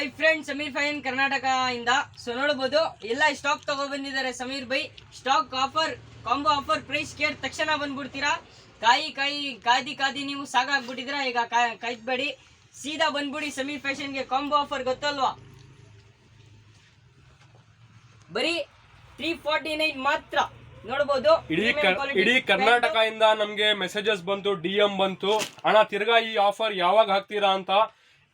Hi friends, Sameer fine Karnataka ಇಂದ. So ನೋಡಬಹುದು ಎಲ್ಲ ಸ್ಟಾಕ್ ತಗೋ ಬಂದಿದ್ದಾರೆ ಸಮೀರ್ ಬೈ. Stock offer, combo offer, price ಕೇರ್ ತಕ್ಷಣ ಬಂದ್ಬಿಡ್ತೀರಾ. ಕಾದಿ ನೀವು ಸಾಕಾಗ್ಬಿಟ್ಟಿದ್ದೀರಾ. ಈಗ ಕಾಯ್ಬೇಡಿ, ಸೀದಾ ಬಂದ್ಬಿಡಿ ಸಮೀರ್ ಫ್ಯಾಷನ್ಗೆ. ಕಾಂಬೋ ಆಫರ್ ಗೊತ್ತಲ್ವಾ, ಬರೀ 349 ಮಾತ್ರ. ನೋಡಬಹುದು ಇಡೀ ಕರ್ನಾಟಕ ಇಂದ ನಮ್ಗೆ ಮೆಸೇಜಸ್ ಬಂತು, DM ಬಂತು, ಅಣ್ಣ ತಿರ್ಗಾ ಈ ಆಫರ್ ಯಾವಾಗ ಹಾಕ್ತೀರಾ ಅಂತ.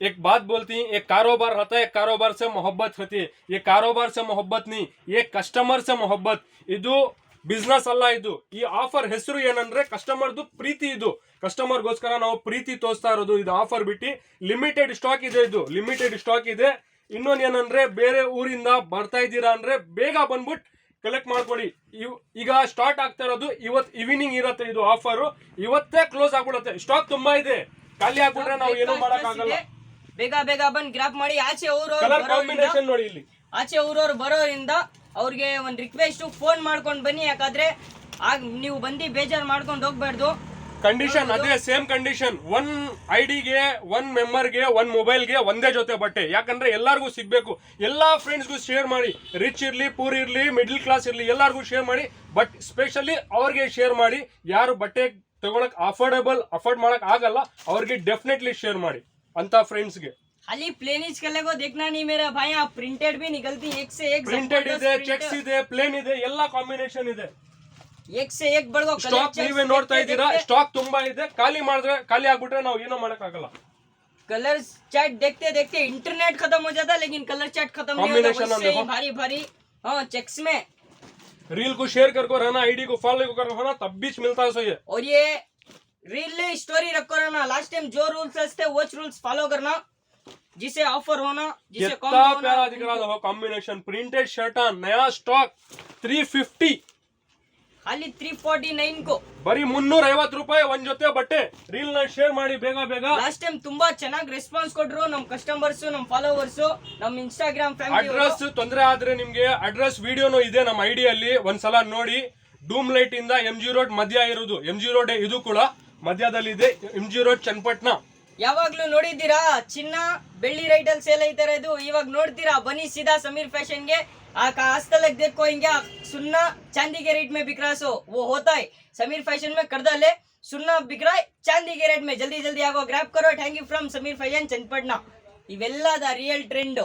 एक बात बोलती हैं, एक कारोबार रहता है, एक कारोबार से मोहब्बत होती है. ये कारोबार से मोहब्बत नहीं, ये कस्टमर से मोहब्बत. ಇದು ಬಿಸ್ನೆಸ್ ಅಲ್ಲ, ಇದು ಈ ಆಫರ್ ಹೆಸರು ಏನಂದ್ರೆ ಕಸ್ಟಮರ್ದು ಪ್ರೀತಿ. ಇದು ಕಸ್ಟಮರ್ ಗೋಸ್ಕರ ನಾವು ಪ್ರೀತಿ ತೋರಿಸ್ತಾ ಇರೋದು. ಇದು ಆಫರ್ ಬಿಟ್ಟು ಲಿಮಿಟೆಡ್ ಸ್ಟಾಕ್ ಇದೆ, ಇದು ಲಿಮಿಟೆಡ್ ಸ್ಟಾಕ್ ಇದೆ. ಇನ್ನೊಂದು ಏನಂದ್ರೆ ಬೇರೆ ಊರಿಂದ ಬರ್ತಾ ಇದ್ದೀರಾ ಅಂದ್ರೆ ಬೇಗ ಬಂದ್ಬಿಟ್ಟು ಕಲೆಕ್ಟ್ ಮಾಡ್ಕೊಳ್ಳಿ. ಈಗ ಸ್ಟಾರ್ಟ್ ಆಗ್ತಾ ಇರೋದು ಇವತ್ತು ಈವ್ನಿಂಗ್ ಇರುತ್ತೆ. ಇದು ಆಫರ್ ಇವತ್ತೇ ಕ್ಲೋಸ್ ಆಗ್ಬಿಡುತ್ತೆ. ಸ್ಟಾಕ್ ತುಂಬಾ ಇದೆ, ಖಾಲಿ ಆಗ್ಬಿಟ್ರೆ ನಾವು ಏನೂ ಮಾಡಕ್ ಆಗಲ್ಲ. ಬೇಗ ಬಂದ್ ಗ್ರಾಪ್ ಮಾಡಿ. ಆಚೆ ಊರವ್ರು ಬರೋರಿಂದ ಅವ್ರಿಗೆ ಒಂದ್ ರಿಕ್ವೆಸ್ಟ್, ಫೋನ್ ಮಾಡ್ಕೊಂಡು ಬನ್ನಿ. ಯಾಕಂದ್ರೆ ನೀವು ಬಂದು ಬೇಜಾರ್ ಮಾಡ್ಕೊಂಡು ಹೋಗ್ಬಾರ್ದು. ಕಂಡೀಷನ್ ಅದೇ, ಸೇಮ್ ಕಂಡೀಷನ್. 1 ಐಡಿಗೆ 1 ಮೆಂಬರ್ಗೆ 1 ಮೊಬೈಲ್ಗೆ ಒಂದೇ ಜೊತೆ ಬಟ್ಟೆ. ಯಾಕಂದ್ರೆ ಎಲ್ಲಾರ್ಗೂ ಸಿಗ್ಬೇಕು. ಎಲ್ಲಾ ಫ್ರೆಂಡ್ಸ್ಗೂ ಶೇರ್ ಮಾಡಿ. ರಿಚ್ ಇರ್ಲಿ, ಪೂರ್ ಇರ್ಲಿ, ಮಿಡ್ಲ್ ಕ್ಲಾಸ್ ಇರ್ಲಿ, ಎಲ್ಲಾರ್ಗೂ ಶೇರ್ ಮಾಡಿ. ಬಟ್ ಸ್ಪೆಷಲಿ ಅವ್ರಿಗೆ ಶೇರ್ ಮಾಡಿ. ಯಾರು ಬಟ್ಟೆ ತಗೊಳಕ್ ಅಫೋರ್ಡ್ ಮಾಡಕ್ ಆಗಲ್ಲ ಅವ್ರಿಗೆ ಡೆಫಿನೆಟ್ಲಿ ಶೇರ್ ಮಾಡಿ ಅಂತ ಫ್ರೆಂಡ್ಸ್ಗೆ. खाली प्लेनिज कलर को देखना नहीं मेरा भाई, आप प्रिंटेड भी निकलती एक से एक. प्रिंटेड ಇದೆ, ಚೆಕ್ಸ್ ಇದೆ, ಪ್ಲೇನ್ ಇದೆ, ಎಲ್ಲ ಕಾಂಬಿನೇಷನ್ ಇದೆ. एक से एक बड़ो ಸ್ಟಾಕ್ ನೀವೇ ನೋಡ್ತಾ ಇದ್ದೀರಾ. ಸ್ಟಾಕ್ ತುಂಬಾ ಇದೆ. ಖಾಲಿ ಆಗ್ಬಿಟ್ರೆ ನಾವು ಏನೋ ಮಾಡಕ್ ಆಗಲ್ಲ. कलर चार्ट देखते इंटरनेट खत्म हो जाता, लेकिन कलर चार्ट खत्म नहीं होता. भारी हाँ चेक्स में रील को शेयर करके रहना, आईडी को फॉलो करके रहना, तब बीच मिलता है. सही है. और ये रील स्टोरी रखो रहना. लास्ट टाइम जो रूल्स थे वो रूल्स फॉलो करना, जिसे ऑफर होना, जिसे कितना प्यारा दिख रहा है कॉम्बिनेशन. प्रिंटेड शर्ट नया स्टॉक 350, खाली 349 को ಬರೀ 350 ರೂಪಾಯಿ ಒಂದ್ ಜೊತೆ ಬಟ್ಟೆ. ರೀಲ್ ನ ಶೇರ್ ಮಾಡಿ ಬೇಗ. ಲಾಸ್ಟ್ ಟೈಮ್ ತುಂಬಾ ಚೆನ್ನಾಗಿ ರೆಸ್ಪಾನ್ಸ್ ಕೊಟ್ರು ನಮ್ ಕಸ್ಟಮರ್ಸ್, ನಮ್ ಫಾಲೋವರ್ಸ್, ನಮ್ ಇನ್ಸ್ಟಾಗ್ರಾಮ್ ಫ್ಯಾಮಿಲಿ. ಅಡ್ರೆಸ್ ತೊಂದರೆ ಆದ್ರೆ ನಿಮ್ಗೆ ಅಡ್ರೆಸ್ ವಿಡಿಯೋನು ಇದೆ ನಮ್ಮ ಐಡಿಯಲ್ಲಿ, ಒಂದ್ಸಲ ನೋಡಿ. ಡೂಮ್ ಲೈಟ್ ಇಂದ MG ರೋಡ್ ಮಧ್ಯ ಇರುವುದು. MG ರೋಡ್ ಇದು ಕೂಡ ಮಧ್ಯದಲ್ಲಿ ಇದೆ. MG road Channapatna. ಯಾವಾಗ್ಲೂ ನೋಡಿದ್ದೀರಾ ಚಿನ್ನ ಬೆಳ್ಳಿ ರೈಟ್ ಅಲ್ಲಿ ಸೇಲ್ ಐತಾರೆ. ಇದು ಇವಾಗ ನೋಡ್ತೀರಾ. ಬನ್ನಿ सीधा समीर फैशन के. आज तक देखो हिंगे सुन्ना चांदी के रेट में बिक रहा, सो वो होता है समीर फैशन में. कर डाले सुन्ना बिक रहा है चांदी के रेट में. जल्दी ಆಗೋ, ಗ್ರಾಪ್ करो. Thank you from Sameer fashion Channapatna. ಇವೆಲ್ಲದ ರಿಯಲ್ ಟ್ರೆಂಡ್.